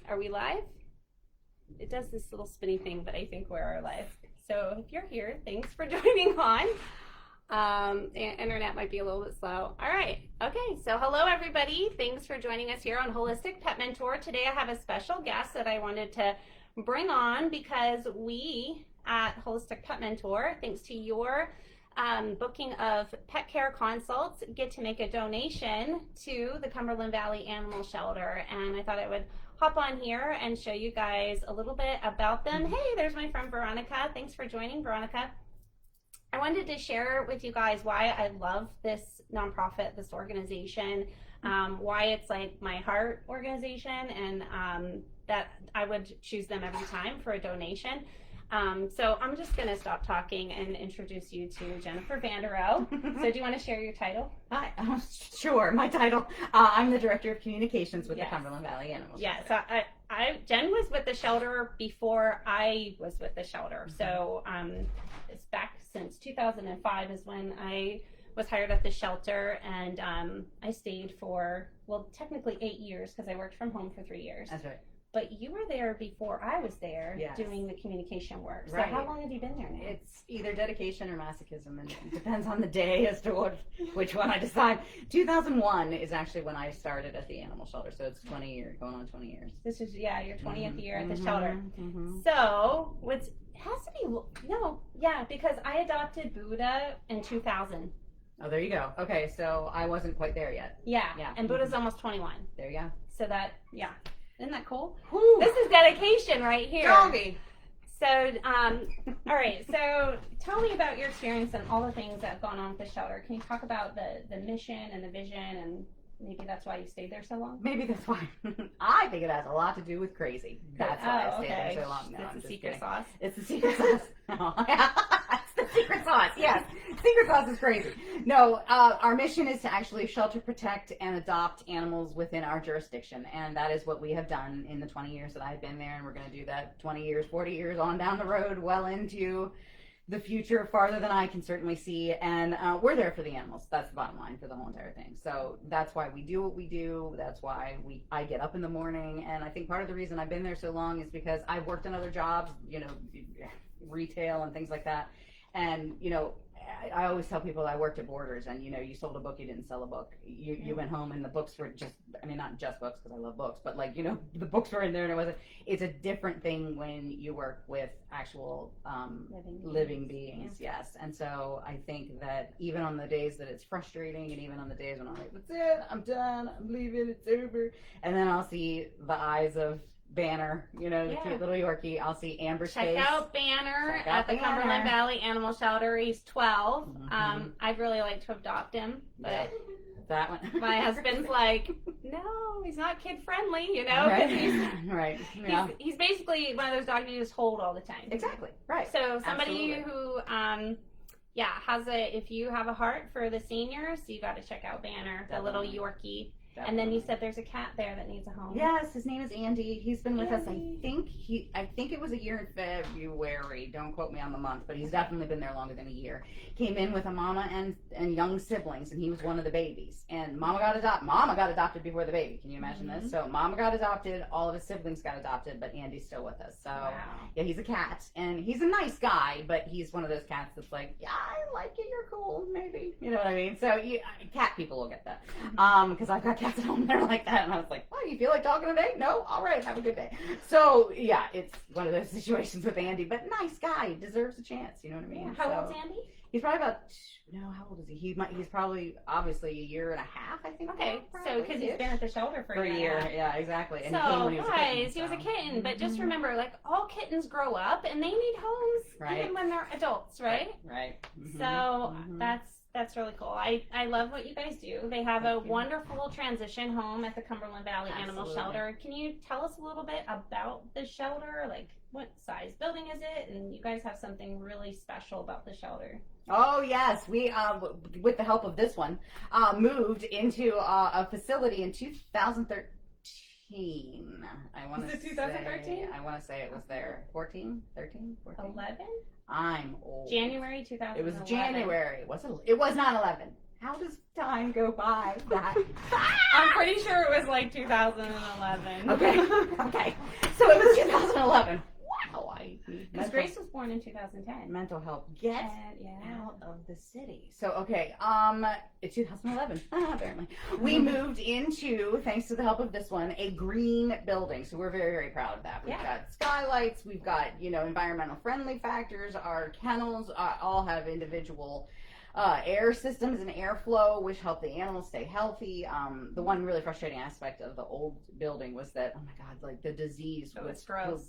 Are we live? It does this little spinny thing, but I think we're live. So if you're here, thanks for joining on. The internet might be a little bit slow. All right. Okay. So hello, everybody. Thanks for joining us here on Holistic Pet Mentor. Today I have a special guest that I wanted to bring on because we at Holistic Pet Mentor, thanks to your booking of pet care consults, get to make a donation to the Cumberland Valley Animal Shelter. And I thought I would hop on here and show you guys a little bit about them. Hey, there's my friend Veronica. Thanks for joining, Veronica. I wanted to share with you guys why I love this nonprofit, this organization, why it's like my heart organization, and that I would choose them every time for a donation. So I'm just going to stop talking and introduce you to Jennifer Vandereau. So do you want to share your title? Hi, sure. My title, I'm the Director of Communications with the Cumberland Valley Animal Shelter. Yeah, so Jen was with the shelter before I was with the shelter. So it's back since 2005 is when I was hired at the shelter, and I stayed for, well, technically 8 years because I worked from home for 3 years. That's right. But you were there before I was there, yes, doing the communication work. So right. How long have you been there now? It's either dedication or masochism, and it depends on the day as to which one I decide. 2001 is actually when I started at the animal shelter, so it's 20 years, going on 20 years. This is, your 20th year at the shelter. So, because I adopted Buddha in 2000. Oh, there you go. Okay, so I wasn't quite there yet. Yeah. And Buddha's almost 21. There you go. So that, Isn't that cool? Whew. This is dedication right here. Doggy. So, all right. So, tell me about your experience and all the things that have gone on with the shelter. Can you talk about the mission and the vision, and maybe that's why you stayed there so long? Maybe that's why. I think it has a lot to do with crazy. That's why I stayed there so long. No, it's the secret sauce. It's the secret sauce. No. It's the secret sauce. Yes. Secret sauce is crazy. No, our mission is to actually shelter, protect, and adopt animals within our jurisdiction. And that is what we have done in the 20 years that I've been there. And we're going to do that 20 years, 40 years on down the road, well into the future, farther than I can certainly see. And we're there for the animals. That's the bottom line for the whole entire thing. So that's why we do what we do. That's why I get up in the morning. And I think part of the reason I've been there so long is because I've worked in other jobs, retail and things like that. And, I always tell people I worked at Borders, and you sold a book, you didn't sell a book. You went home and the books were just, not just books because I love books, but the books were in there, and it's a different thing when you work with actual living beings. Yes. And so I think that even on the days that it's frustrating, and even on the days when I'm like, that's it, I'm done, I'm leaving, it's over, and then I'll see the eyes of Banner, the cute little Yorkie. I'll see Amber's face. Check out Banner at the Cumberland Valley Animal Shelter. He's 12. I'd really like to adopt him, but that one. My husband's like, no, he's not kid friendly, Right. Yeah. He's basically one of those dogs you just hold all the time. Exactly. Right. So somebody who if you have a heart for the seniors, you got to check out Banner, the little Yorkie. Definitely. And then you said there's a cat there that needs a home. Yes, his name is Andy. He's been with us. I think it was a year in February. Don't quote me on the month, but he's definitely been there longer than a year. Came in with a mama and young siblings, and he was one of the babies. And Mama got adopted before the baby. Can you imagine this? So Mama got adopted. All of his siblings got adopted, but Andy's still with us. So yeah, he's a cat, and he's a nice guy, but he's one of those cats that's like, yeah, I like you. You're cool, maybe. You know what I mean? So cat people will get that, because I've got cats at home, they're like that, and I was like, oh, you feel like talking today? No? All right, have a good day. So yeah, it's one of those situations with Andy, but nice guy, deserves a chance, you know what I mean? How old's Andy? He's probably about, how old is he? He's probably, obviously, a year and a half, I think. Okay, so because he's been at the shelter for a year. Yeah, exactly. And so, he was a kitten, but just remember, all kittens grow up, and they need homes, even when they're adults, right? Right. So, that's really cool. I love what you guys do. They have a wonderful transition home at the Cumberland Valley Animal Shelter. Can you tell us a little bit about the shelter? Like, what size building is it? And you guys have something really special about the shelter. Oh, yes. We, with the help of this one, moved into a facility in 2013. I want to say 2013? I want to say it was there. 14? 13? 14? 11? I'm old. January 2011. It was January. It was not 11. How does time go by that? I'm pretty sure it was like 2011. Okay. So it was 2011. Wow. Because Grace was born in 2010. Mental health. Get Yeah. out of the city. So, okay. It's 2011, apparently. We moved into, thanks to the help of this one, a green building. So we're very, very proud of that. We've got skylights. We've got, environmental friendly factors. Our kennels all have individual air systems and airflow, which help the animals stay healthy. The one really frustrating aspect of the old building was that, oh my God, like the disease would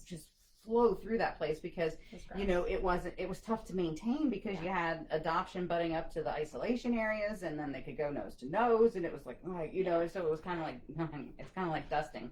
just flow through that place because it was tough to maintain because you had adoption butting up to the isolation areas, and then they could go nose to nose, and it was like, so it was kind of like it's kind of like dusting.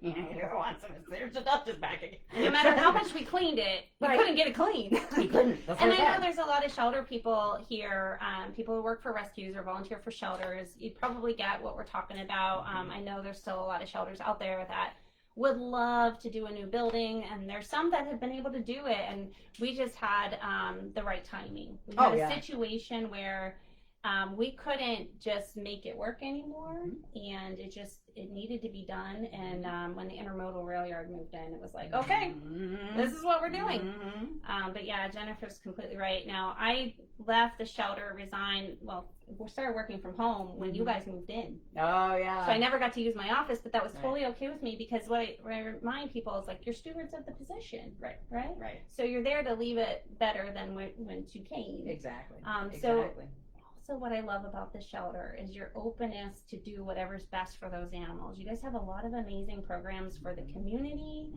There's the dust is back again. No matter how much we cleaned it, we couldn't get it clean. We couldn't. That's and I know there's a lot of shelter people here, people who work for rescues or volunteer for shelters. You'd probably get what we're talking about. I know there's still a lot of shelters out there that would love to do a new building, and there's some that have been able to do it, and we just had the right timing. We had a situation where we couldn't just make it work anymore, and it needed to be done. And when the intermodal rail yard moved in, it was like, okay, this is what we're doing. But yeah, Jennifer's completely right. Now, I left the shelter, resigned, we started working from home when you guys moved in. Oh, yeah. So I never got to use my office, but that was totally okay with me because what I remind people is like, you're stewards of the position. Right? So you're there to leave it better than when you came. Exactly. So what I love about this shelter is your openness to do whatever's best for those animals. You guys have a lot of amazing programs for the community.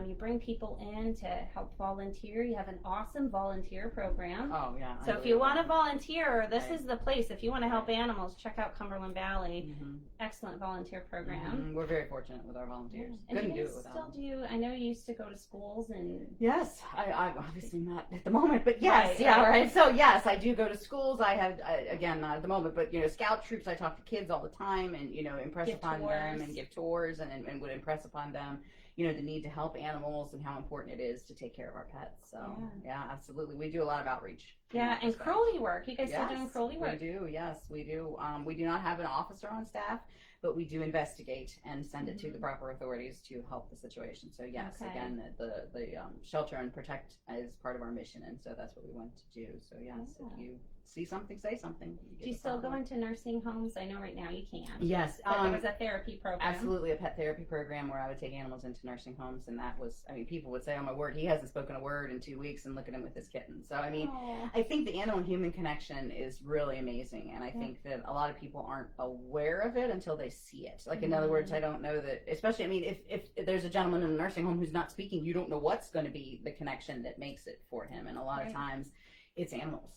You bring people in to help volunteer. You have an awesome volunteer program. Oh, yeah. So if you want to volunteer, this is the place. If you want to help animals, check out Cumberland Valley. Excellent volunteer program. We're very fortunate with our volunteers. And Couldn't you do guys it without them. I know you used to go to schools and... Yes, I'm obviously not at the moment, but yes, right. So yes, I do go to schools. I have, again, not at the moment, but scout troops, I talk to kids all the time and, impress upon them and give tours and would impress upon them, the need to help animals and how important it is to take care of our pets. So yeah, absolutely. We do a lot of outreach. Yeah, and cruelty work. You guys still doing cruelty work? We do, yes, we do. We do not have an officer on staff, but we do investigate and send it to the proper authorities to help the situation. So yes, again, the shelter and protect is part of our mission, and so that's what we want to do. So yes, if you see something, say something. Do you still go into nursing homes? I know right now you can. Yes. But there was a therapy program. Absolutely, a pet therapy program where I would take animals into nursing homes, and that was, people would say, oh my word, he hasn't spoken a word in 2 weeks, and look at him with his kitten. So, I think the animal and human connection is really amazing, and I think that a lot of people aren't aware of it until they see it. Like, in other words, I don't know that, especially, if there's a gentleman in a nursing home who's not speaking, you don't know what's going to be the connection that makes it for him, and a lot of times, it's animals.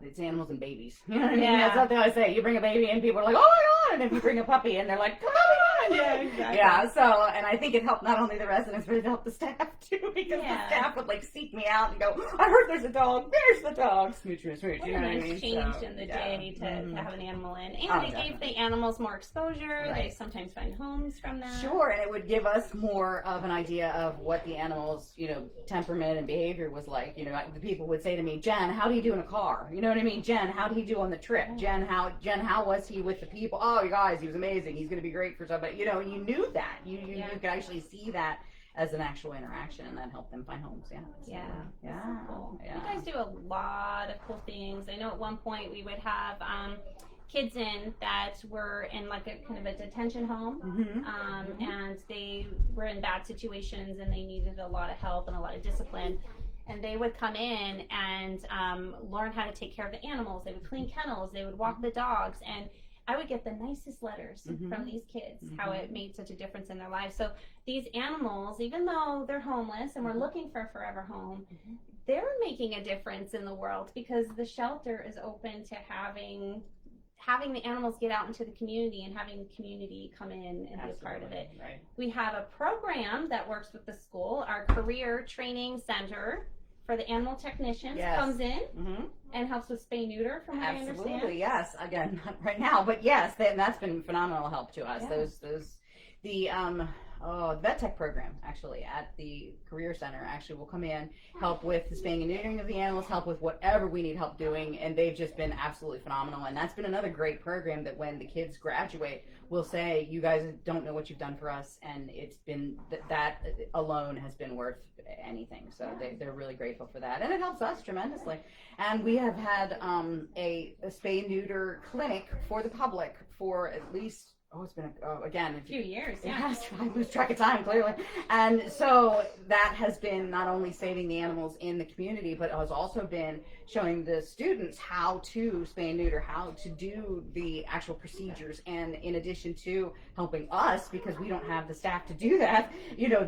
It's animals and babies. You know what I mean? That's something I say. You bring a baby in, people are like, oh my God. And if you bring a puppy in, they're like, come on. Yeah, exactly. Yeah, so, and I think it helped not only the residents, but it helped the staff too, because the staff would seek me out and go, I heard there's a dog. There's the dog. Smooch, smooch, smooch. You know what I mean? Changed in the day to have an animal in. And it gave the animals more exposure. They sometimes find homes from that. Sure, and it would give us more of an idea of what the animal's, temperament and behavior was like. The people would say to me, Jen, how do you do in a car? You know what I mean? Jen, how did he do on the trip? Jen, how was he with the people? Oh, you guys, he was amazing. He's going to be great for somebody. You knew that. You could actually see that as an actual interaction, and that helped them find homes. Yeah. Cool. You guys do a lot of cool things. I know at one point we would have kids in that were in like a kind of a detention home, and they were in bad situations and they needed a lot of help and a lot of discipline. And they would come in and learn how to take care of the animals. They would clean kennels. They would walk the dogs. And I would get the nicest letters from these kids, how it made such a difference in their lives. So these animals, even though they're homeless and we're looking for a forever home, they're making a difference in the world because the shelter is open to having the animals get out into the community and having the community come in and be a part of it. Right. We have a program that works with the school. Our career training center for the animal technicians comes in and helps with spay neuter, from what I understand. Absolutely, yes. Again, not right now, but yes, that's been phenomenal help to us. The the vet tech program actually at the career center actually will come in, help with the spaying and neutering of the animals, help with whatever we need help doing, and they've just been absolutely phenomenal. And that's been another great program that when the kids graduate, we'll say, you guys don't know what you've done for us, and it's been that alone has been worth anything. So they're really grateful for that, and it helps us tremendously. And we have had a spay and neuter clinic for the public for at least, it's been again a few years. It has. I lose track of time clearly, and so that has been not only saving the animals in the community, but it has also been showing the students how to spay and neuter, how to do the actual procedures, and in addition to helping us because we don't have the staff to do that,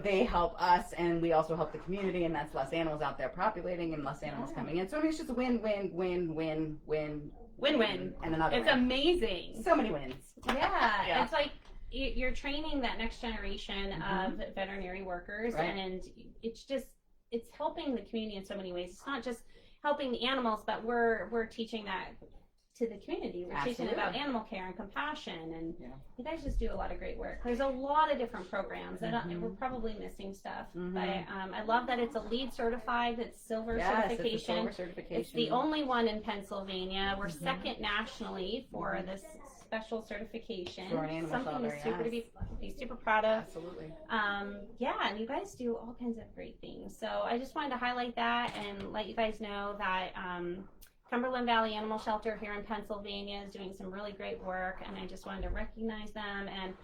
they help us, and we also help the community, and that's less animals out there populating and less animals coming in. So I mean, it's just a win-win-win-win-win. Win-win. And another It's win. Amazing. So many wins. Yeah. It's like you're training that next generation of veterinary workers, and it's helping the community in so many ways. It's not just helping the animals, but we're teaching that to the community. We're teaching about animal care and compassion, and you guys just do a lot of great work. There's a lot of different programs, and we're probably missing stuff. But I love that it's a LEED certified, it's silver certification. It's a silver certification. It's the only one in Pennsylvania. We're second nationally for this special certification. For an animal Something shelter, to be super proud of. Absolutely. And you guys do all kinds of great things. So I just wanted to highlight that and let you guys know that Cumberland Valley Animal Shelter here in Pennsylvania is doing some really great work, and I just wanted to recognize them. And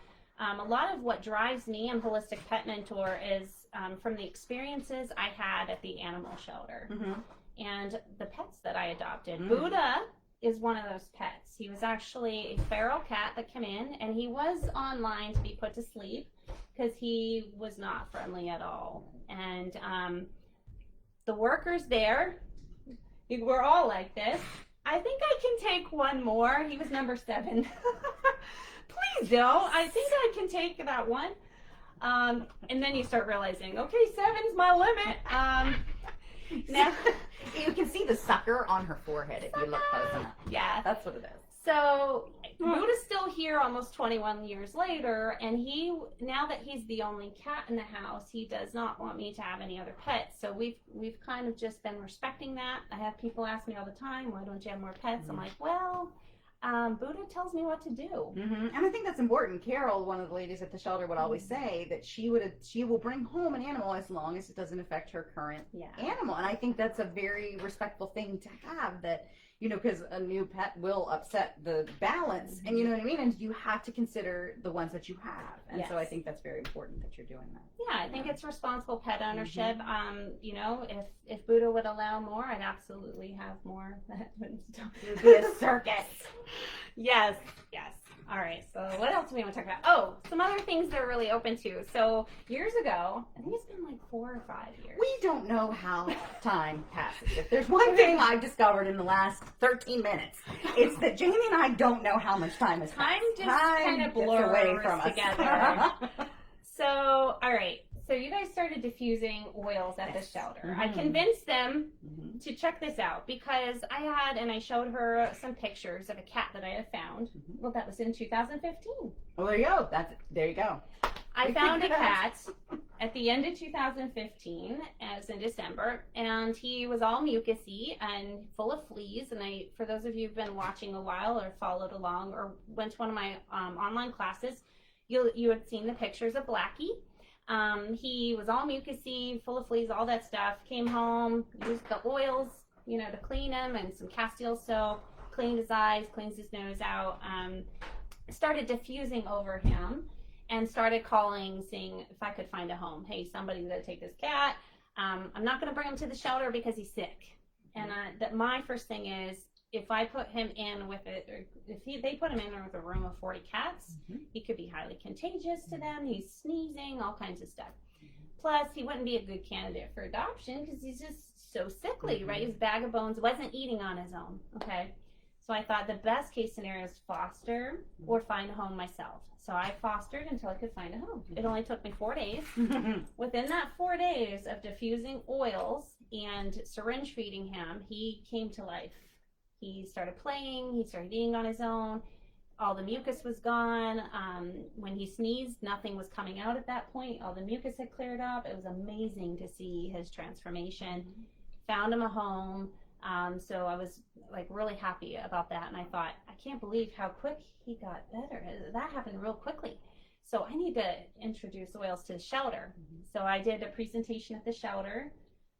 a lot of what drives me in Holistic Pet Mentor is from the experiences I had at the animal shelter and the pets that I adopted. Buddha is one of those pets. He was actually a feral cat that came in, and he was online to be put to sleep because he was not friendly at all. And the workers there, we're all like this. I think I can take one more. He was number 7. Please don't. I think I can take that one. And then you start realizing, okay, 7's my limit. Now you can see the sucker on her forehead if you look close enough. Yeah, that's what it is. So Buddha's still here almost 21 years later, and now that he's the only cat in the house, he does not want me to have any other pets. So we've kind of just been respecting that. I have people ask me all the time, why don't you have more pets? I'm like, well, Buddha tells me what to do. And I think that's important. Carol, one of the ladies at the shelter, would always say that she will bring home an animal as long as it doesn't affect her current animal. And I think that's a very respectful thing to have, that because a new pet will upset the balance, and you know what I mean? And you have to consider the ones that you have. And so I think that's very important that you're doing that. Yeah, I think it's responsible pet ownership. If Buddha would allow more, I'd absolutely have more. It would be a circus. Yes. All right, so what else do we want to talk about? Oh, some other things they're really open to. So years ago, I think it's been like 4 or 5 years. We don't know how time passes. If there's one thing I've discovered in the last 13 minutes, it's that Jamie and I don't know how much time has passed. Time just kind of blurs away from us together. So, all right. So you guys started diffusing oils at the shelter. I convinced them to check this out because I showed her some pictures of a cat that I had found. Well, that was in 2015. Well, there you go. There you go. I found a cat at the end of 2015, as in December, and he was all mucusy and full of fleas. And for those of you who've been watching a while or followed along or went to one of my online classes, you had seen the pictures of Blackie. He was all mucusy, full of fleas, all that stuff. Came home, used the oils, to clean him, and some Castile soap, cleaned his eyes, cleans his nose out, started diffusing over him, and started calling, seeing if I could find a home. Hey, somebody's gonna take this cat. I'm not gonna bring him to the shelter because he's sick. And my first thing is, if I put him in with it, or if they put him in with a room of 40 cats, he could be highly contagious to them. He's sneezing, all kinds of stuff. Plus, he wouldn't be a good candidate for adoption because he's just so sickly, right? His bag of bones wasn't eating on his own, okay? So I thought the best case scenario is foster or find a home myself. So I fostered until I could find a home. It only took me 4 days. Within that 4 days of diffusing oils and syringe feeding him, he came to life. He started playing, he started eating on his own, all the mucus was gone. When he sneezed, nothing was coming out at that point. All the mucus had cleared up. It was amazing to see his transformation. Found him a home. So I was like really happy about that. And I thought, I can't believe how quick he got better. That happened real quickly. So I need to introduce oils to the shelter. So I did a presentation at the shelter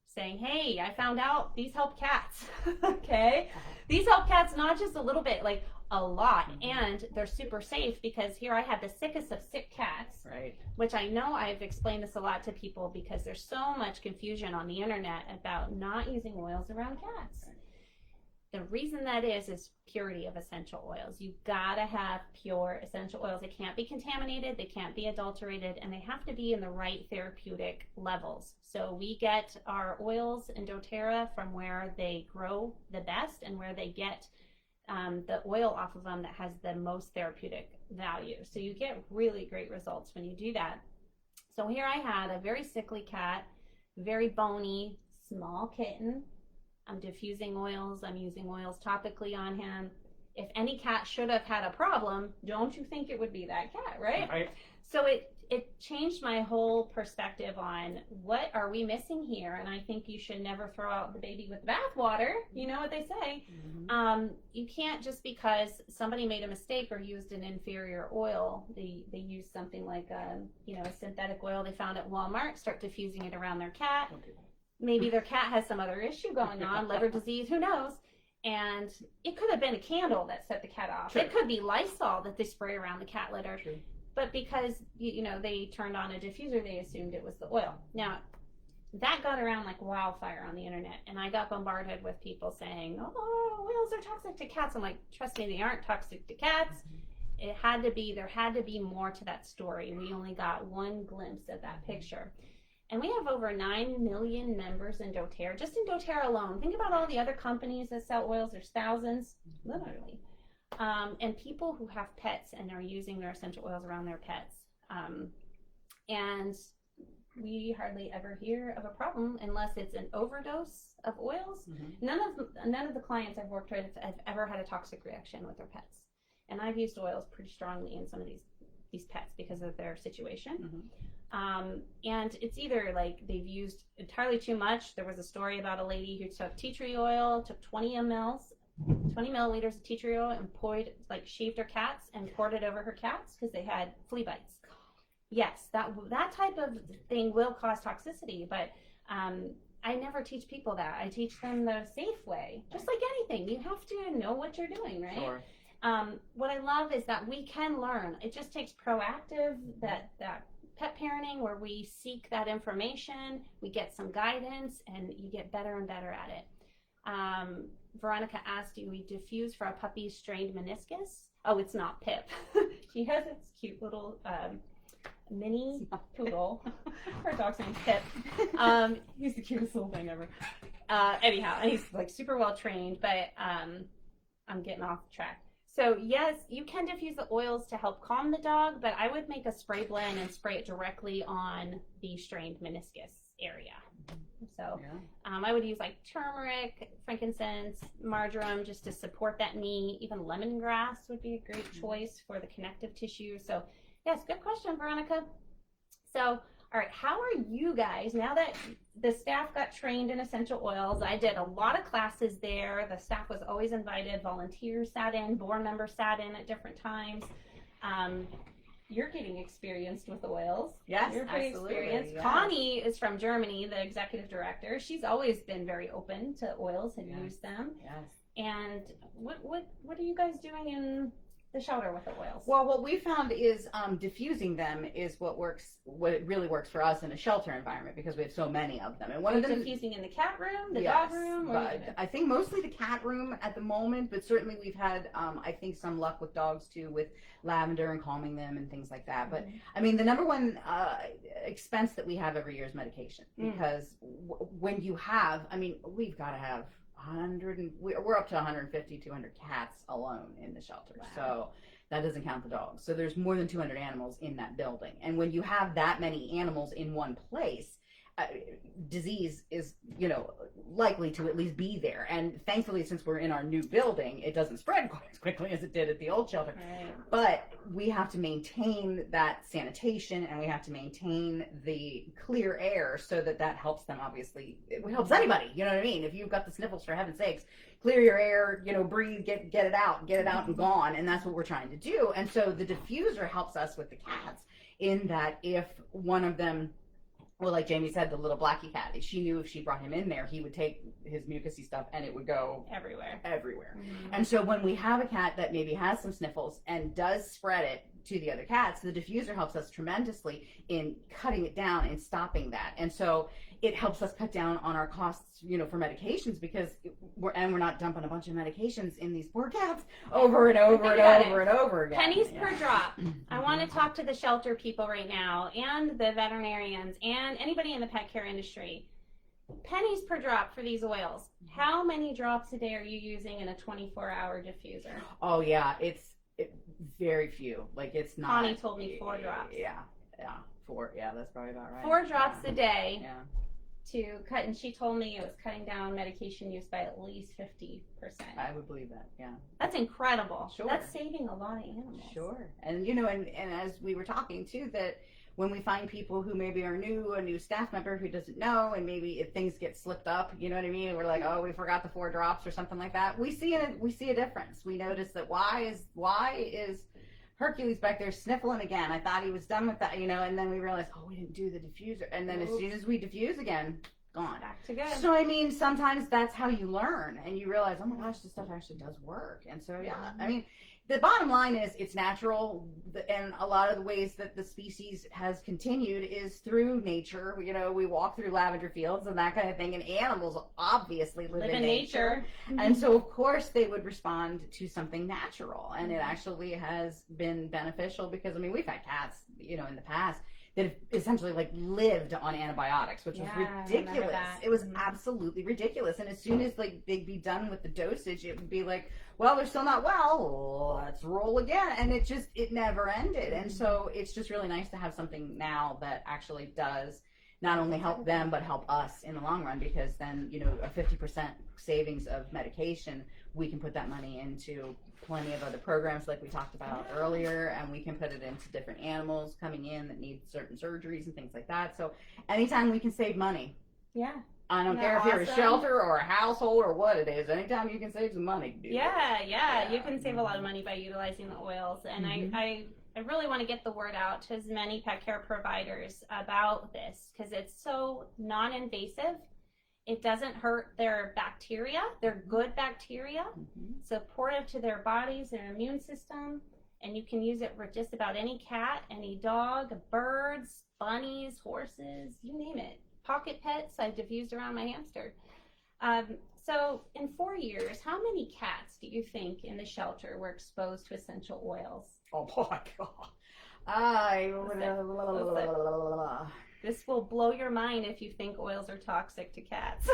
saying, hey, I found out these help cats. Okay. These help cats, not just a little bit, like a lot. And they're super safe because here I had the sickest of sick cats, Right. which I know I've explained this a lot to people because there's so much confusion on the internet about not using oils around cats. The reason that is purity of essential oils. You gotta have pure essential oils. They can't be contaminated, they can't be adulterated, and they have to be in the right therapeutic levels. So we get our oils in doTERRA from where they grow the best and where they get the oil off of them that has the most therapeutic value. So you get really great results when you do that. So here I had a very sickly cat, very bony, small kitten. I'm diffusing oils. I'm using oils topically on him. If any cat should have had a problem, don't you think it would be that cat, right? Right. So it changed my whole perspective on what are we missing here. And I think you should never throw out the baby with the bathwater. You know what they say. You can't just because somebody made a mistake or used an inferior oil. They used something like a synthetic oil they found at Walmart, start diffusing it around their cat. Maybe their cat has some other issue going on, liver disease, who knows? And it could have been a candle that set the cat off. It could be Lysol that they spray around the cat litter. But because, they turned on a diffuser, they assumed it was the oil. Now, that got around like wildfire on the internet. And I got bombarded with people saying, oh, oils are toxic to cats. I'm like, trust me, they aren't toxic to cats. There had to be more to that story. We only got one glimpse of that picture. And we have over 9 million members in doTERRA, just in doTERRA alone. Think about all the other companies that sell oils. There's thousands, literally. And people who have pets and are using their essential oils around their pets. And we hardly ever hear of a problem unless it's an overdose of oils. None of the clients I've worked with have ever had a toxic reaction with their pets. And I've used oils pretty strongly in some of these pets because of their situation. And it's either like they've used entirely too much. There was a story about a lady who took tea tree oil, took 20 milliliters of tea tree oil and shaved her cats and poured it over her cats because they had flea bites. Yes, that type of thing will cause toxicity, but I never teach people that. I teach them the safe way. Just like anything, you have to know what you're doing, right? Sure. What I love is that we can learn. It just takes proactive, that pet parenting where we seek that information, we get some guidance, and you get better and better at it. Veronica asked, do we diffuse for a puppy's strained meniscus? Oh, it's not Pip. She has this cute little mini poodle. Her dog's name's Pip. He's the cutest little thing ever. Anyhow, and he's like super well trained, but I'm getting off track. So yes, you can diffuse the oils to help calm the dog, but I would make a spray blend and spray it directly on the strained meniscus area. So I would use like turmeric, frankincense, marjoram just to support that knee. Even lemongrass would be a great choice for the connective tissue. So yes, good question, Veronica. So all right, how are you guys, now that the staff got trained in essential oils? I did a lot of classes there. The staff was always invited. Volunteers sat in, board members sat in at different times. You're getting experienced with oils. Yes, you're pretty absolutely. experienced. Yes. Connie is from Germany, the executive director. She's always been very open to oils and used them. Yes. And what are you guys doing in the shelter with the oils? Well, what we found is diffusing them is what it really works for us in a shelter environment because we have so many of them. And one of them diffusing in the cat room, the yes, dog room, or but I think mostly the cat room at the moment, but certainly we've had I think some luck with dogs too, with lavender and calming them and things like that. But I mean, the number one expense that we have every year is medication because when you have, I mean, we've got to have we're up to 150, 200 cats alone in the shelter. Wow. So that doesn't count the dogs. So there's more than 200 animals in that building. And when you have that many animals in one place, disease is, likely to at least be there. And thankfully, since we're in our new building, it doesn't spread quite as quickly as it did at the old shelter. Right. But we have to maintain that sanitation, and we have to maintain the clear air so that helps them. Obviously, it helps anybody. You know what I mean? If you've got the sniffles, for heaven's sakes, clear your air. Breathe, get it out and gone. And that's what we're trying to do. And so the diffuser helps us with the cats in that if one of them, well, like Jamie said, the little Blackie cat, she knew if she brought him in there, he would take his mucusy stuff and it would go everywhere. Mm-hmm. And so when we have a cat that maybe has some sniffles and does spread it to the other cats, the diffuser helps us tremendously in cutting it down and stopping that. And so it helps us cut down on our costs, for medications, because we're not dumping a bunch of medications in these poor cats over and over and over and over again. Pennies per drop. I want to talk to the shelter people right now, and the veterinarians, and anybody in the pet care industry. Pennies per drop for these oils. How many drops a day are you using in a 24-hour diffuser? Oh yeah, it's very few. Like, it's not. Connie told me 4 drops. Yeah, 4. Yeah, that's probably about right. 4 drops a day. Yeah. To cut, and she told me it was cutting down medication use by at least 50%. I would believe that. Yeah. That's incredible. Sure. That's saving a lot of animals. Sure. And and as we were talking too, that when we find people who maybe are new, a new staff member who doesn't know, and maybe if things get slipped up, you know what I mean? We're like, oh, we forgot the 4 drops or something like that. We see a difference. We notice that why is Hercules back there sniffling again? I thought he was done with that, and then we realized, oh, we didn't do the diffuser. And then as soon as we diffuse again, gone. Back to good. So, I mean, sometimes that's how you learn, and you realize, oh my gosh, this stuff actually does work. And so, yeah, I mean, the bottom line is it's natural, and a lot of the ways that the species has continued is through nature. We walk through lavender fields and that kind of thing, and animals obviously live in nature. And so, of course, they would respond to something natural, and it actually has been beneficial because, I mean, we've had cats, in the past that have essentially lived on antibiotics, which was ridiculous. It was absolutely ridiculous. And as soon as they'd be done with the dosage, it would be like, well, they're still not well, let's roll again. And it never ended. And so it's just really nice to have something now that actually does not only help them, but help us in the long run, because then, a 50% savings of medication, we can put that money into plenty of other programs like we talked about earlier, and we can put it into different animals coming in that need certain surgeries and things like that. So anytime we can save money. Yeah. I don't care if you're a shelter or a household or what it is. Anytime you can save some money. Yeah. You can save a lot of money by utilizing the oils. And I really want to get the word out to as many pet care providers about this, because it's so non-invasive. It doesn't hurt their bacteria. They're good bacteria, supportive to their bodies, their immune system, and you can use it for just about any cat, any dog, birds, bunnies, horses, you name it. Pocket pets, I've diffused around my hamster. So in 4 years, how many cats do you think in the shelter were exposed to essential oils? Oh my God. This will blow your mind if you think oils are toxic to cats.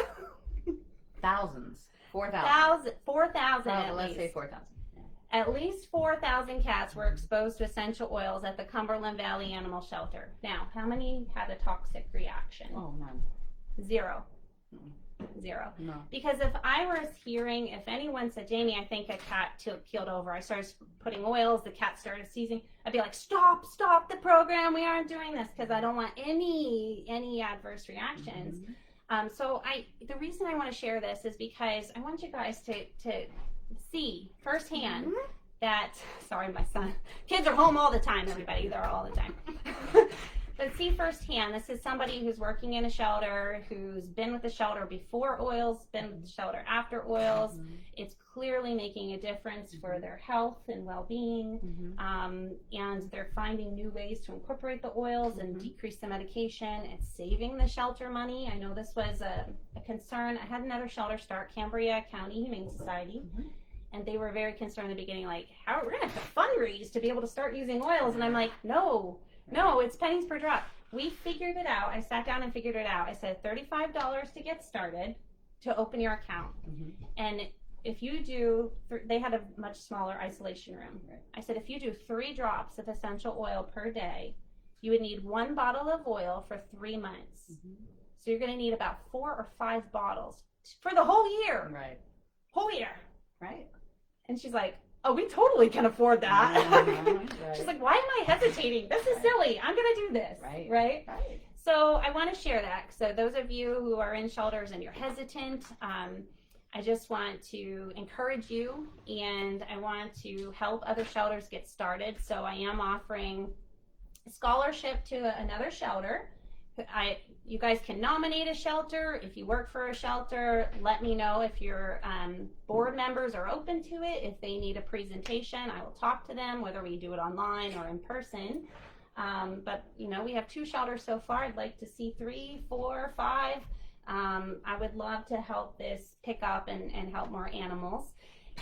Thousands. 4,000. 4,000 at let's least. say 4,000. Yeah. At least 4,000 cats were exposed to essential oils at the Cumberland Valley Animal Shelter. Now, how many had a toxic reaction? Oh, none. 0. 0. No. Because if I was hearing, if anyone said, Jamie, I think a cat keeled over, I started putting oils, the cat started seizing, I'd be like, stop the program, we aren't doing this, because I don't want any adverse reactions. So the reason I want to share this is because I want you guys to see firsthand that, sorry, my son, kids are home all the time, everybody, they're all the time. But see firsthand, this is somebody who's working in a shelter, who's been with the shelter before oils, been with the shelter after oils. It's clearly making a difference for their health and well-being, and they're finding new ways to incorporate the oils and decrease the medication. It's saving the shelter money. I know this was a concern. I had another shelter start, Cambria County Humane Society, and they were very concerned in the beginning, like, how we're going to have to fundraise to be able to start using oils. And I'm like, no, it's pennies per drop. We figured it out. I sat down and figured it out. I said $35 to get started to open your account. And if you do, they had a much smaller isolation room. I said, if you do 3 drops of essential oil per day, you would need 1 bottle of oil for 3 months. So you're going to need about 4 or 5 bottles for the whole year. Right. Whole year. Right. And she's like, oh, we totally can afford that. Right. She's like, why am I hesitating? This is silly. I'm going to do this. Right. Right? Right. So I want to share that. So those of you who are in shelters and you're hesitant, I just want to encourage you, and I want to help other shelters get started. So I am offering a scholarship to another shelter. You guys can nominate a shelter. If you work for a shelter, let me know if your board members are open to it. If they need a presentation, I will talk to them, whether we do it online or in person. But, you know, we have 2 shelters so far. I'd like to see 3, 4, 5. I would love to help this pick up and help more animals.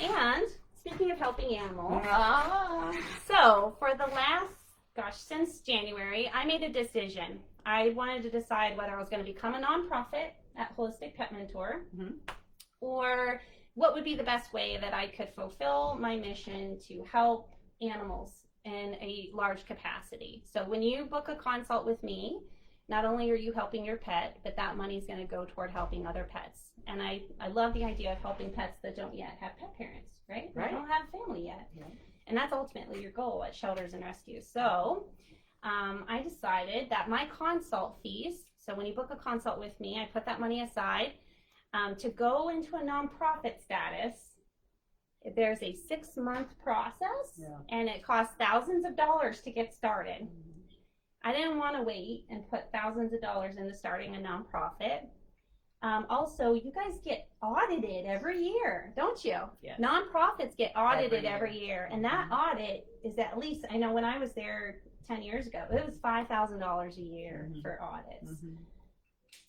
And speaking of helping animals, so for the last, since January, I made a decision. I wanted to decide whether I was going to become a nonprofit at Holistic Pet Mentor, or what would be the best way that I could fulfill my mission to help animals in a large capacity. So when you book a consult with me, not only are you helping your pet, but that money is going to go toward helping other pets. And I love the idea of helping pets that don't yet have pet parents, right? They don't have a family yet. Right. And that's ultimately your goal at Shelters and Rescues. So I decided that my consult fees, so when you book a consult with me, I put that money aside to go into a nonprofit status. There's a 6-month process, and it costs thousands of dollars to get started. I didn't want to wait and put thousands of dollars into starting a nonprofit. Also, you guys get audited every year, don't you? Yes. Nonprofits get audited every year. And that audit is at least, I know when I was there 10 years ago, it was $5,000 a year for audits.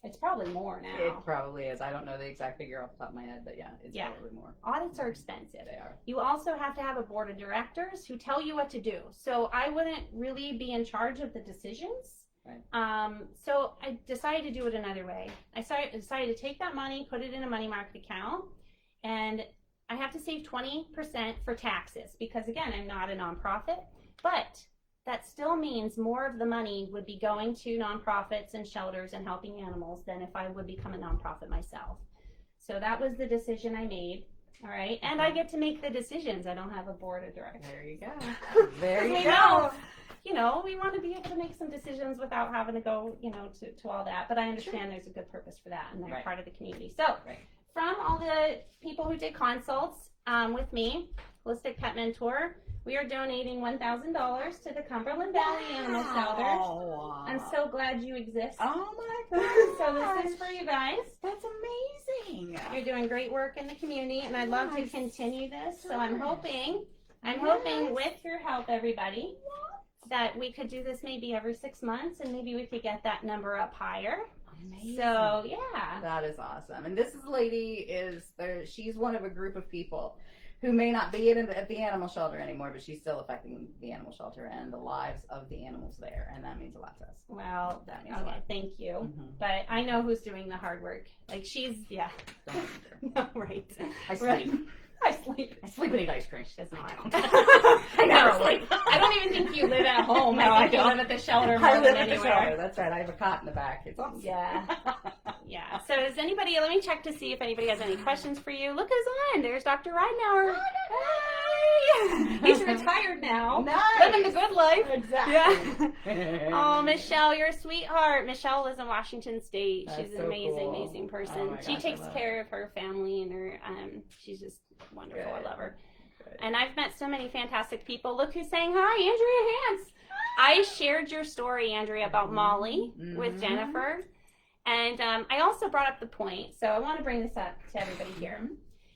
It's probably more now. It probably is. I don't know the exact figure off the top of my head, but it's probably more. Audits are expensive. They are. You also have to have a board of directors who tell you what to do. So I wouldn't really be in charge of the decisions. Right. So I decided to do it another way. I decided to take that money, put it in a money market account, and I have to save 20% for taxes because, again, I'm not a nonprofit, but that still means more of the money would be going to nonprofits and shelters and helping animals than if I would become a nonprofit myself. So that was the decision I made. All right. And I get to make the decisions. I don't have a board of directors. There you go. There you go. You know, we want to be able to make some decisions without having to go, you know, to all that. But I understand there's a good purpose for that, and they're part of the community. So from all the people who did consults with me, Holistic Pet Mentor, we are donating $1,000 to the Cumberland Valley Animal Shelter. I'm so glad you exist. Oh my gosh. So this is for you guys. That's amazing. You're doing great work in the community, and I'd love to continue this. So I'm hoping with your help, everybody, that we could do this maybe every 6 months, and maybe we could get that number up higher. Amazing. So yeah, that is awesome. And this lady she's one of a group of people who may not be at the animal shelter anymore, but she's still affecting the animal shelter and the lives of the animals there, and that means a lot to us. Well, that means a lot. Thank you. But I know who's doing the hard work. Like she's, no, right. I sleep and eat ice cream. She does not. I never sleep. I don't even think you live at home. No, I think you live at the shelter more than anywhere. The shelter. That's right. I have a cot in the back. It's awesome. Yeah. So does anybody, let me check to see if anybody has any questions for you. Look who's on. There's Dr. Ridenour. Hey. He's retired now. Nice. Living the good life. Exactly. Yeah. Oh, Michelle, you're a sweetheart. Michelle lives in Washington State. That's She's an so amazing, cool. amazing person. Oh my gosh, she takes care of her family and her, she's just wonderful. Good. I love her. Good. And I've met so many fantastic people. Look who's saying hi, Andrea Hance. I shared your story, Andrea, about Molly with Jennifer. And I also brought up the point, so I want to bring this up to everybody here.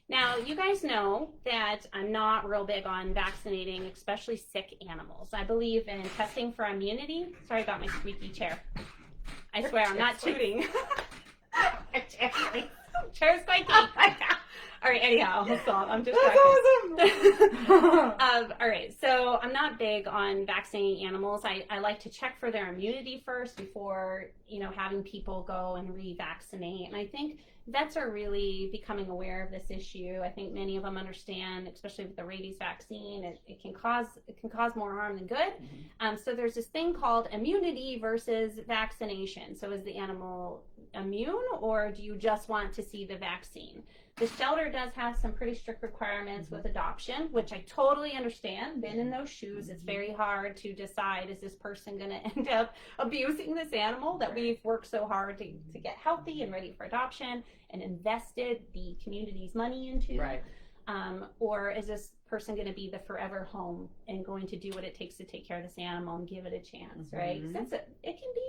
Now, you guys know that I'm not real big on vaccinating, especially sick animals. I believe in testing for immunity. Sorry about my squeaky chair. I swear, I'm not tooting. Chair's squeaky. All right, anyhow, I'll stop. I'm just awesome. All right, so I'm not big on vaccinating animals. I like to check for their immunity first before having people go and revaccinate. And I think vets are really becoming aware of this issue. I think many of them understand, especially with the rabies vaccine, it can cause more harm than good. So there's this thing called immunity versus vaccination. So is the animal immune, or do you just want to see the vaccine? The shelter does have some pretty strict requirements with adoption, which I totally understand. Been in those shoes. It's very hard to decide, is this person going to end up abusing this animal that we've worked so hard to get healthy and ready for adoption and invested the community's money into? Right. Or is this person going to be the forever home and going to do what it takes to take care of this animal and give it a chance, right? Since it can be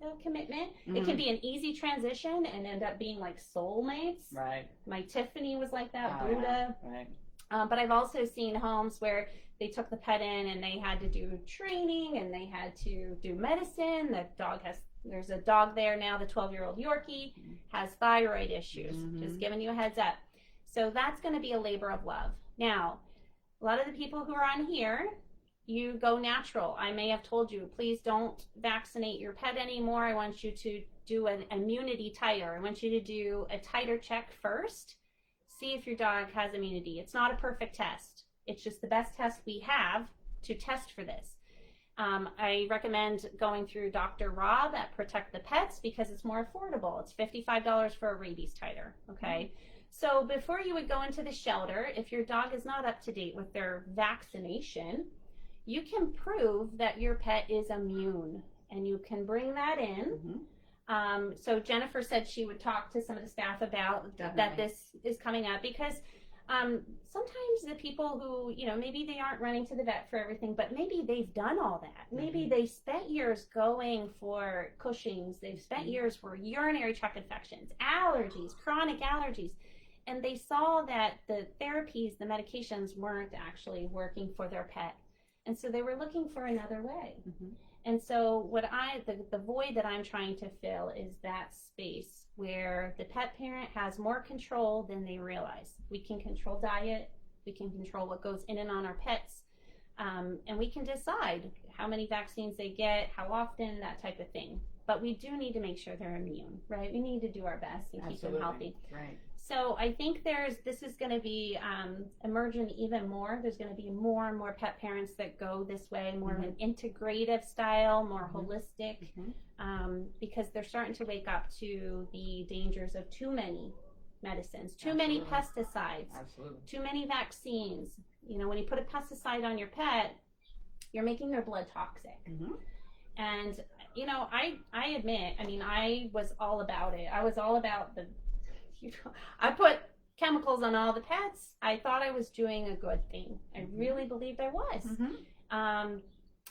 a commitment. It can be an easy transition and end up being like soulmates. Right. My Tiffany was like that, Oh, Buddha. yeah. Right. But I've also seen homes where they took the pet in and they had to do training and they had to do medicine. There's a dog there now, the 12-year-old Yorkie, has thyroid issues. Just giving you a heads up. So that's going to be a labor of love. Now, a lot of the people who are on here, you go natural. I may have told you, please don't vaccinate your pet anymore. I want you to do an immunity titer. I want you to do a titer check first. See if your dog has immunity. It's not a perfect test. It's just the best test we have to test for this. I recommend going through Dr. Rob at Protect the Pets because it's more affordable. It's $55 for a rabies titer, okay? So before you would go into the shelter, if your dog is not up to date with their vaccination, you can prove that your pet is immune, and you can bring that in. So Jennifer said she would talk to some of the staff about that this is coming up because sometimes the people who, maybe they aren't running to the vet for everything, but maybe they've done all that. Maybe they've spent years going for Cushing's. They've spent years for urinary tract infections, allergies, chronic allergies. And they saw that the therapies, the medications weren't actually working for their pet. And so they were looking for another way. And so the void that I'm trying to fill is that space where the pet parent has more control than they realize. We can control diet. We can control what goes in and on our pets. And we can decide how many vaccines they get, how often, that type of thing. But we do need to make sure they're immune, right? We need to do our best and keep them healthy. Right. So I think this is going to be emerging even more. There's going to be more and more pet parents that go this way, more of an integrative style, more holistic, because they're starting to wake up to the dangers of too many medicines, too many pesticides, too many vaccines. When you put a pesticide on your pet, you're making their blood toxic. And, I admit, I was all about it. I was all about I put chemicals on all the pets. I thought I was doing a good thing. I really believed I was.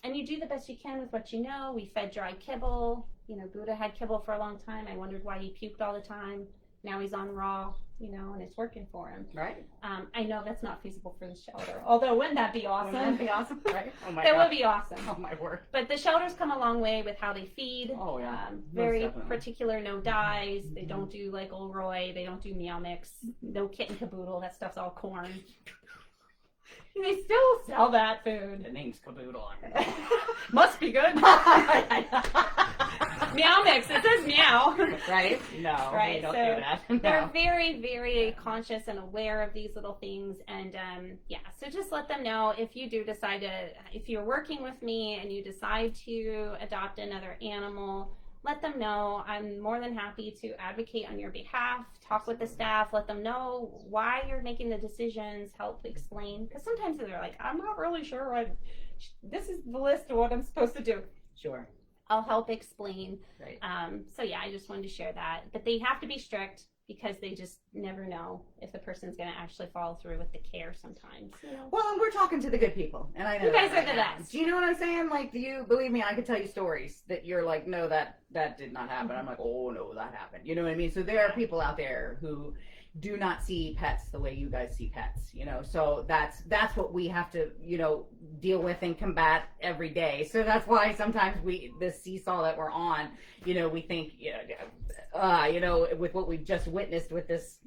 And you do the best you can with what you know. We fed dry kibble. Buddha had kibble for a long time. I wondered why he puked all the time. Now he's on raw, and it's working for him. Right. I know that's not feasible for the shelter. Although, wouldn't that be awesome? Wouldn't that be awesome? Right. Oh my That God. would be awesome. Oh my word. But the shelters come a long way with how they feed. Oh yeah. Very definitely. particular, no dyes. They don't do like Old Roy. They don't do meow mix. No kitten caboodle. That stuff's all corn. They still sell that food. The name's Caboodle. Must be good. Meow mix. It says meow. Right? No. Right. We don't So do that. No. they're very, very conscious and aware of these little things. And so just let them know if you do decide if you're working with me and you decide to adopt another animal, let them know. I'm more than happy to advocate on your behalf, talk with the staff, let them know why you're making the decisions, help explain. Because sometimes they're like, I'm not really sure. This is the list of what I'm supposed to do. Sure. I'll help explain. Right. I just wanted to share that. But they have to be strict because they just never know if the person's going to actually follow through with the care sometimes. Well, and we're talking to the good people, and I know You guys that are the right now. best. Do you know what I'm saying? Like, do you believe me? I could tell you stories that you're like, no, that did not happen. I'm like, oh no, that happened. You know what I mean? So there are people out there who do not see pets the way you guys see pets. So that's what we have to deal with and combat every day. So that's why sometimes this seesaw that we're on, we think with what we've just witnessed with this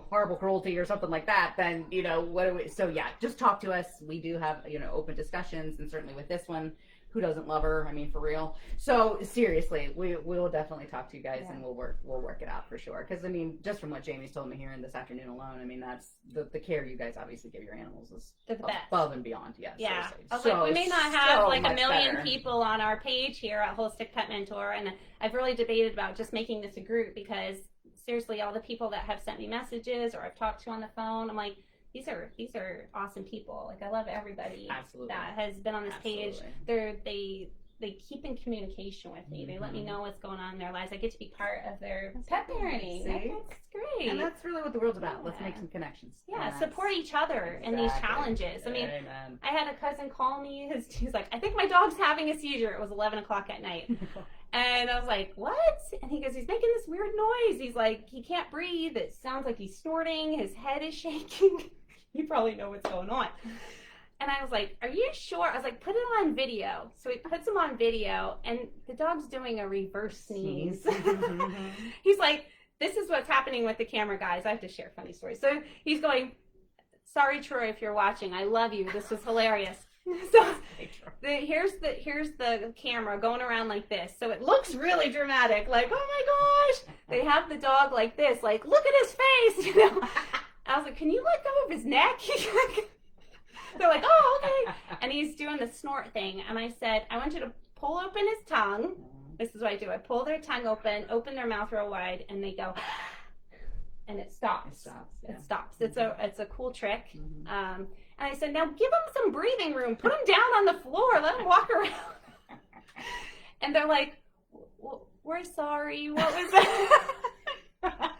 horrible cruelty or something like that, then what do we? So yeah, just talk to us. We do have open discussions, and certainly with this one, who doesn't love her? I mean, for real. So seriously, we will definitely talk to you guys, and we'll work it out for sure. Because I mean, just from what Jamie's told me here in this afternoon alone, I mean, that's the care you guys obviously give your animals is above and beyond. Yes. Yeah. Seriously. We may not have like a million better. people on our page here at Holistic Pet Mentor, and I've really debated about just making this a group because seriously, all the people that have sent me messages or I've talked to on the phone, I'm like, these are awesome people. Like, I love everybody that has been on this page. They keep in communication with me. They let me know what's going on in their lives. I get to be part of their pet parenting. That's great. And that's really what the world's about. Let's make some connections. Yeah, support each other in these challenges. I mean, I had a cousin call me. He's like, I think my dog's having a seizure. It was 11 o'clock at night. And I was like, what? And he goes, he's making this weird noise. He's like, he can't breathe. It sounds like he's snorting. His head is shaking. You probably know what's going on. And I was like, are you sure? I was like, put it on video. So he puts him on video, and the dog's doing a reverse sneeze. He's like, this is what's happening with the camera, guys. I have to share funny stories. So he's going, sorry, Troy, if you're watching. I love you. This was hilarious. So here's the camera going around like this. So it looks really dramatic. Like, oh my gosh. They have the dog like this. Like, look at his face. You know? I was like, can you let go of his neck? They're like, oh, okay. And he's doing the snort thing. And I said, I want you to pull open his tongue. This is what I do. I pull their tongue open their mouth real wide, and they go, and it stops. It stops. It's a cool trick. And I said, now give him some breathing room. Put him down on the floor. Let him walk around. And they're like, we're sorry. What was that?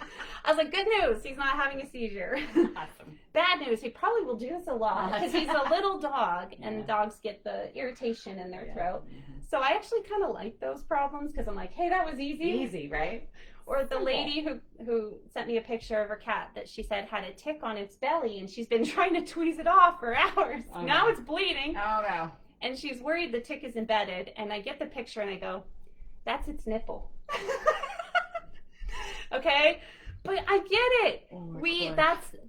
I was like, good news, he's not having a seizure. Awesome. Bad news, he probably will do this a lot because he's a little dog, and dogs get the irritation in their throat. So I actually kind of like those problems because I'm like, hey, that was easy. Easy, right? Or the lady who sent me a picture of her cat that she said had a tick on its belly, and she's been trying to tweeze it off for hours. Now it's bleeding. Oh, no. And she's worried the tick is embedded, and I get the picture, and I go, that's its nipple. Okay? But I get it.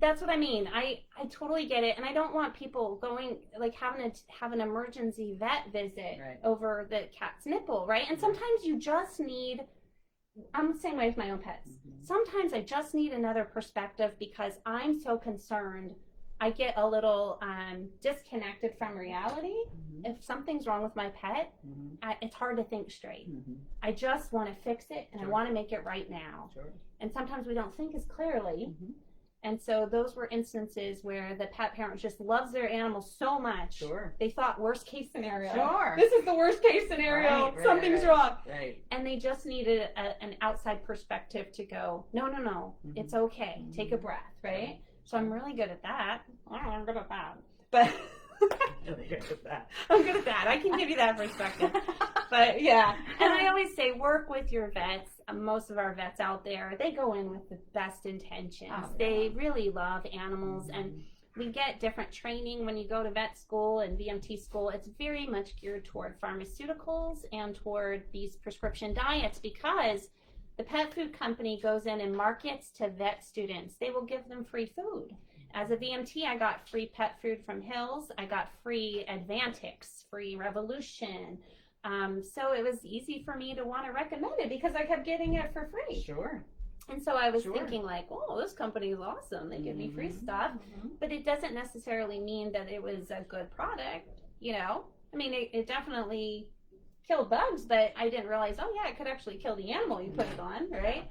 That's what I mean. I totally get it, and I don't want people going like having to have an emergency vet visit over the cat's nipple, right? And sometimes you just need. I'm the same way with my own pets. Sometimes I just need another perspective because I'm so concerned. I get a little disconnected from reality. If something's wrong with my pet, it's hard to think straight. I just want to fix it, and I want to make it right now. And sometimes we don't think as clearly. And so those were instances where the pet parent just loves their animal so much. They thought worst case scenario. This is the worst case scenario. Something's wrong. And they just needed an outside perspective to go, no, it's okay. Take a breath, right? So I'm really good at that. I'm good at that. But I'm good at that. I can give you that perspective. But yeah. And I always say work with your vets. Most of our vets out there, they go in with the best intentions. They really love animals, and we get different training when you go to vet school and VMT school. It's very much geared toward pharmaceuticals and toward these prescription diets because the pet food company goes in and markets to vet students. They will give them free food. As a VMT, I got free pet food from Hills. I got free Advantix, free Revolution. So it was easy for me to want to recommend it because I kept getting it for free. And so I was thinking like, oh, this company is awesome. They give me free stuff. But it doesn't necessarily mean that it was a good product, you know? I mean, it definitely killed bugs, but I didn't realize, oh yeah, it could actually kill the animal you put it on, right?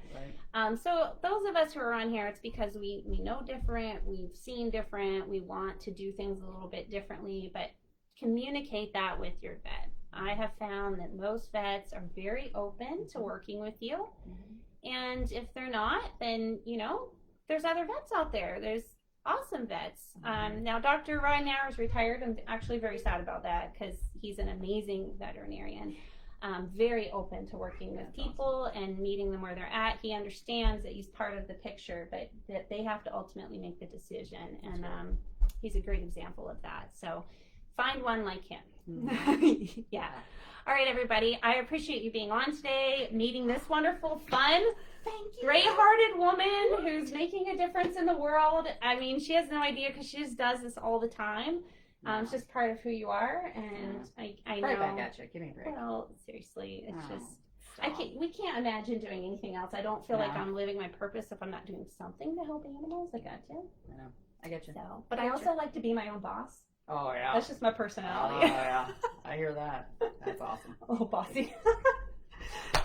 So those of us who are on here, it's because we know different, we've seen different, we want to do things a little bit differently, but communicate that with your vet. I have found that most vets are very open to working with you. And if they're not, then, you know, there's other vets out there. There's awesome vets. Now, Dr. Ryan Nair is retired. I'm actually very sad about that because he's an amazing veterinarian. Very open to working with people and meeting them where they're at. He understands that he's part of the picture, but that they have to ultimately make the decision. And he's a great example of that. So find one like him. Yeah. All right, everybody. I appreciate you being on today, meeting this wonderful, fun, great-hearted woman who's making a difference in the world. I mean, she has no idea because she just does this all the time. It's just part of who you are, and I know. Right back at you. Give me a break. Well, seriously, it's just. Stop. We can't imagine doing anything else. I don't feel like I'm living my purpose if I'm not doing something to help animals. I got you. I know. I get you. So, but I also like to be my own boss. Oh yeah. That's just my personality. Oh yeah. I hear that. That's awesome. Oh, bossy.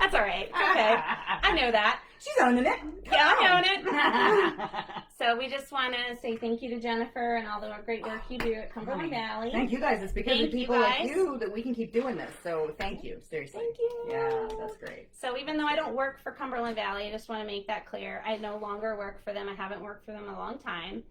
That's all right. Okay. I know that. She's owning it. Yeah, I own it. So we just want to say thank you to Jennifer and all the great work you do at Cumberland Valley. Thank you guys. It's because of people like you that we can keep doing this. So thank you. Seriously. Thank you. Yeah, that's great. So even though I don't work for Cumberland Valley, I just want to make that clear. I no longer work for them. I haven't worked for them in a long time.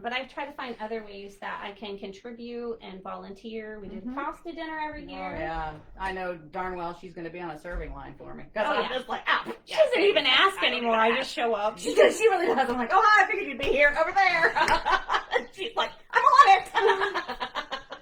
But I've tried to find other ways that I can contribute and volunteer. We do pasta dinner every year. Oh, yeah. I know darn well she's going to be on a serving line for me. Because I'm just like, she doesn't even ask anymore. I just show up. She really does. I'm like, oh, hi, I figured you'd be here over there. She's like, I'm on it.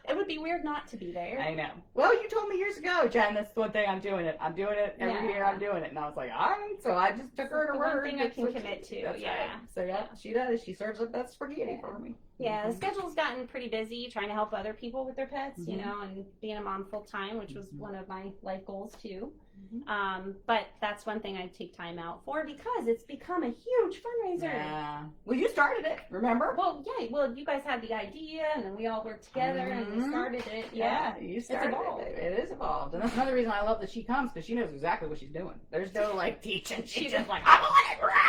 It would be weird not to be there. I know. Well, you told me years ago, Jen, that's one thing I'm doing it. I'm doing it every year. I'm doing it. And I was like, all right. So I just took her at her word. One thing I can commit to. That's right. So yeah, she does. She serves up that spaghetti for me. Yeah, the schedule's gotten pretty busy trying to help other people with their pets, you know, and being a mom full time, which was one of my life goals too. But that's one thing I take time out for because it's become a huge fundraiser. Yeah. Well, you started it, remember? Well, yeah. Well, you guys had the idea, and then we all worked together and we started it. Yeah, you started it. It is evolved, and that's another reason I love that she comes because she knows exactly what she's doing. There's no like teaching. She's just like, I'm on it, right?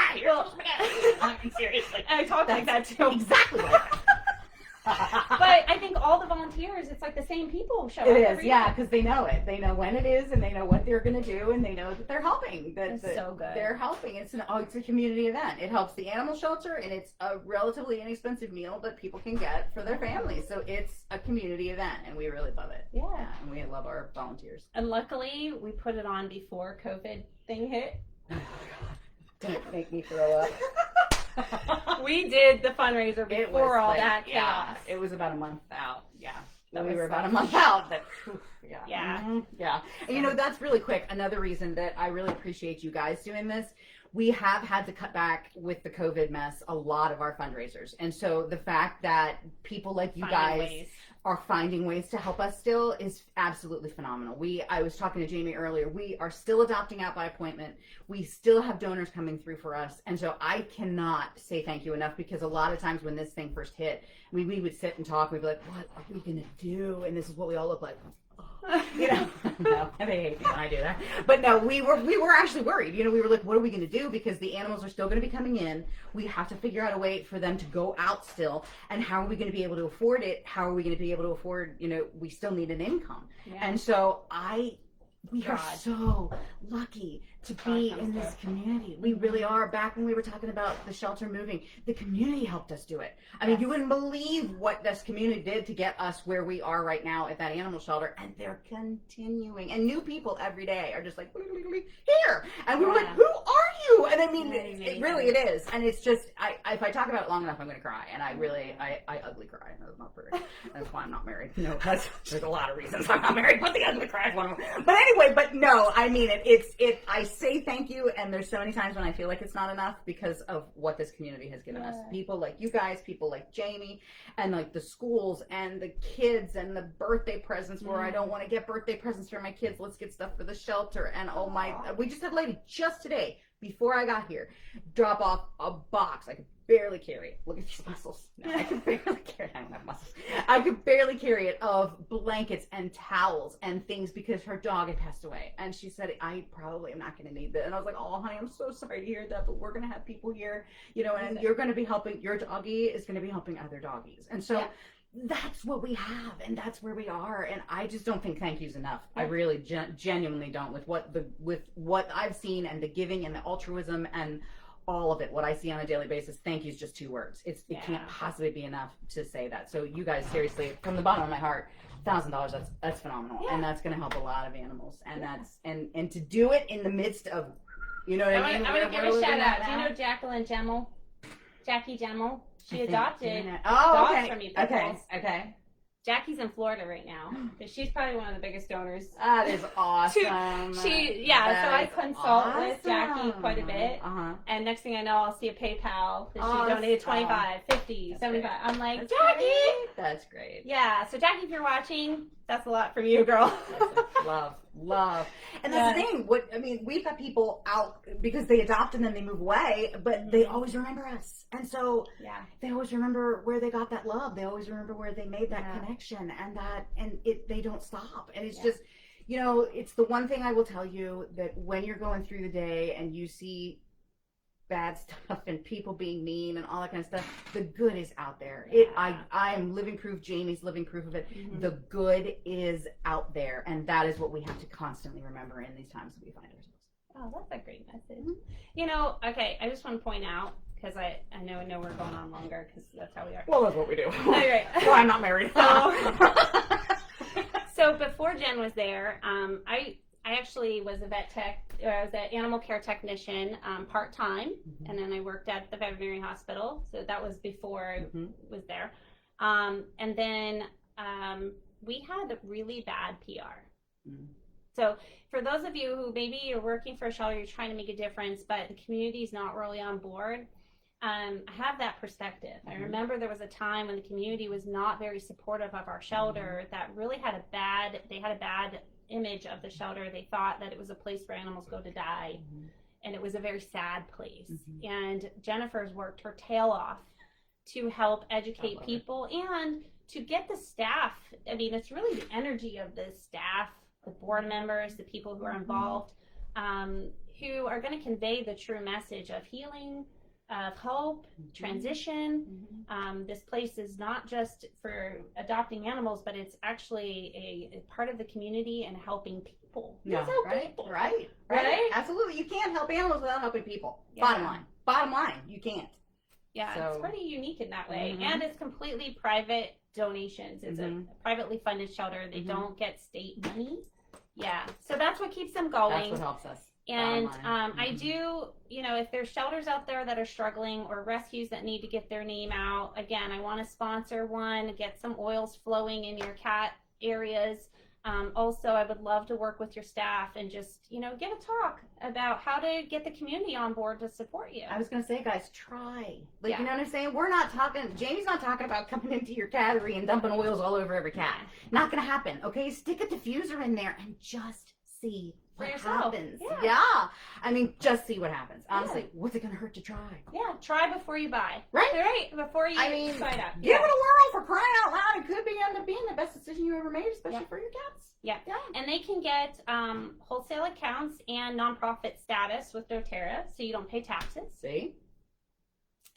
I mean, seriously. I talk like that too. Exactly like that. But I think all the volunteers, it's like the same people show up. It is, yeah, because they know it. They know when it is, and they know what they're going to do, and they know that they're helping. That's so good. They're helping. It's a community event. It helps the animal shelter, and it's a relatively inexpensive meal that people can get for their families. So it's a community event, and we really love it. Yeah. And we love our volunteers. And luckily, we put it on before COVID thing hit. Oh, God. Don't make me throw up. We did the fundraiser before all that chaos. Yeah, it was about a month out. Yeah. We were about a month out. But, yeah. Yeah. Yeah. And you know, that's really quick. Another reason that I really appreciate you guys doing this. We have had to cut back with the COVID mess a lot of our fundraisers. And so the fact that people like you guys are finding ways to help us still is absolutely phenomenal. I was talking to Jamie earlier. We are still adopting out by appointment. We still have donors coming through for us. And so I cannot say thank you enough because a lot of times when this thing first hit, we would sit and talk. We'd be like, what are we going to do? And this is what we all look like. You know, no, they hate me when I do that. But no, we were actually worried. You know, we were like, what are we going to do? Because the animals are still going to be coming in. We have to figure out a way for them to go out still. And how are we going to be able to afford it? How are we going to be able to afford, you know, we still need an income. Yeah. And so we are so lucky to be in this community. We really are. Back when we were talking about the shelter moving, the community helped us do it. I mean, you wouldn't believe what this community did to get us where we are right now at that animal shelter. And they're continuing. And new people every day are just like, here. And we were like, who are you? And I mean, it really is. And it's just, if I talk about it long enough, I'm going to cry. And I ugly cry. That's not pretty. That's why I'm not married. No, there's a lot of reasons I'm not married, but the ugly cry is one of them. But anyway, but no, I mean it. I say thank you, and there's so many times when I feel like it's not enough because of what this community has given us. People like you guys, people like Jamie, and like the schools and the kids and the birthday presents where I don't want to get birthday presents for my kids. Let's get stuff for the shelter. And we just had a lady just today before I got here drop off a box. I could barely carry it. Look at these muscles. No, I could barely carry it. I don't have muscles. I could barely carry it of blankets and towels and things because her dog had passed away. And she said, I probably am not going to need that. And I was like, oh, honey, I'm so sorry to hear that, but we're going to have people here, you know, and you're going to be helping, your doggie is going to be helping other doggies. And so that's what we have, and that's where we are. And I just don't think thank you's enough. I really genuinely don't with what I've seen and the giving and the altruism and all of it, what I see on a daily basis. Thank you is just 2 words. It can't possibly be enough to say that. So you guys, seriously, from the bottom of my heart, $1,000, that's phenomenal. And that's going to help a lot of animals. And that's, and to do it in the midst of, you know what I mean? I'm going to give a shout out. Do you know Jacqueline Gemmel? Jackie Gemmel? She adopted dogs from you people. Okay. Jackie's in Florida right now. She's probably one of the biggest donors. That is awesome. So I consult with Jackie quite a bit. And next thing I know, I'll see a PayPal that she donated 25, 50, 75. Great. I'm like, Jackie! Great. That's great. Yeah, so Jackie, if you're watching, that's a lot from you, girl. Love. And that's the thing. We've got people out because they adopt and then they move away, but they always remember us. And so they always remember where they got that love. They always remember where they made that connection, and they don't stop. And it's just, it's the one thing I will tell you, that when you're going through the day and you see bad stuff and people being mean and all that kind of stuff, the good is out there. I am living proof. Jamie's living proof of it. The good is out there, and that is what we have to constantly remember in these times that we find ourselves. Oh, that's a great message. Okay, I just want to point out, because I know we're going on longer, because that's how we are. Well, that's what we do. All right. Well, I'm not married. So before Jen was there, I actually was a vet tech. I was an animal care technician part-time, and then I worked at the veterinary hospital. So that was before I was there. And then we had really bad PR. So for those of you who maybe you're working for a shelter, you're trying to make a difference, but the community's not really on board, I have that perspective. I remember there was a time when the community was not very supportive of our shelter, that really had a bad image of the shelter. They thought that it was a place where animals go to die, and it was a very sad place. And Jennifer's worked her tail off to help educate people and to get the staff. It's really the energy of the staff, the board members, the people who are involved, who are going to convey the true message of healing, of hope, transition. This place is not just for adopting animals, but it's actually a part of the community and helping people. People. Right. Absolutely. You can't help animals without helping people. Bottom line, you can't. Yeah, so it's pretty unique in that way. And it's completely private donations. It's a privately funded shelter. They don't get state money. Yeah, so that's what keeps them going. That's what helps us. And I do, if there's shelters out there that are struggling, or rescues that need to get their name out, again, I want to sponsor one, get some oils flowing in your cat areas. Also, I would love to work with your staff and just, give a talk about how to get the community on board to support you. I was going to say, guys, try. You know what I'm saying? Jamie's not talking about coming into your cattery and dumping oils all over every cat. Not going to happen, okay? Stick a diffuser in there and just see what happens. Just see what happens. Honestly, what's it going to hurt to try? Yeah, try before you buy. Right? Before you sign up. Give it a whirl, for crying out loud. It could end up being the best decision you ever made, especially for your cats. Yeah. And they can get wholesale accounts and nonprofit status with doTERRA, so you don't pay taxes. See?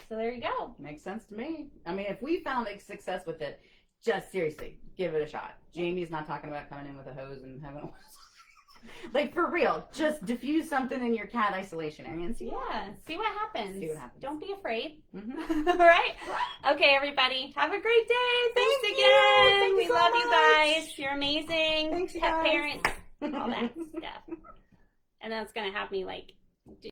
So there you go. Makes sense to me. If we found a success with it, just seriously, give it a shot. Jamie's not talking about coming in with a hose and having a for real, just diffuse something in your cat isolation area and see what happens. Don't be afraid. All right? Okay, everybody. Have a great day. Thanks again. We love you guys. You're amazing. Thanks, Pet parents. All that stuff. And then it's going to have me